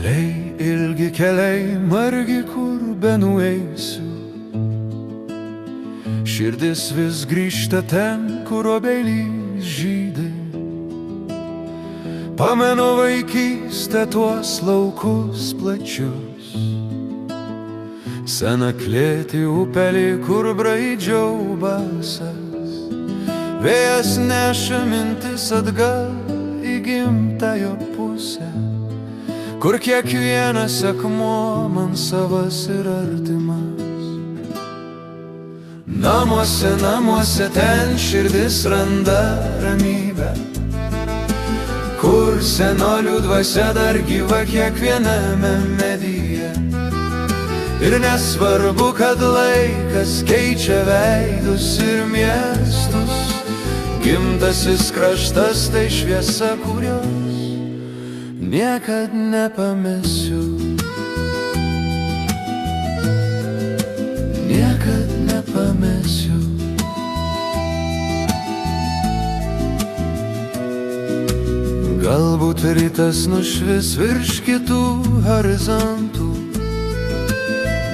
Keliai, ilgi keliai, margi kur benueisiu. Širdis vis grįžta ten, kur obelys žydi. Pamenu vaikystę tuos laukus plačius, seną klėtį upelį, kur braidžiau basas. Vėjas neša mintis atgal į gimtąją pusę, kur kiekvienas akmuo man savas ir artimas. Namuose, namuose ten širdis randa ramybę, kur senolių dvasia dar gyva kiekviename medyje. Ir nesvarbu, kad laikas keičia veidus ir miestus, gimtasis kraštas tai šviesa, kurios niekad nepamesiu. Niekad nepamesiu. Galbūt rytas nušvis virš kitų horizontų,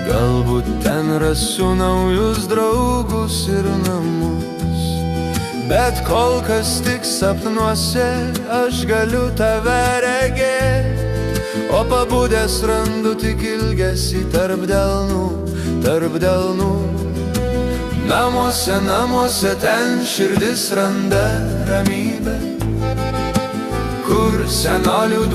galbūt ten rasiu naujus draugus ir namus. Bet kol kas tik sapnuose aš galiu tave regėt, o pabudęs randu tik ilgesį tarp delnų, tarp delnų. Namuose, namuose ten širdis randa ramybę, kur senolių dvasia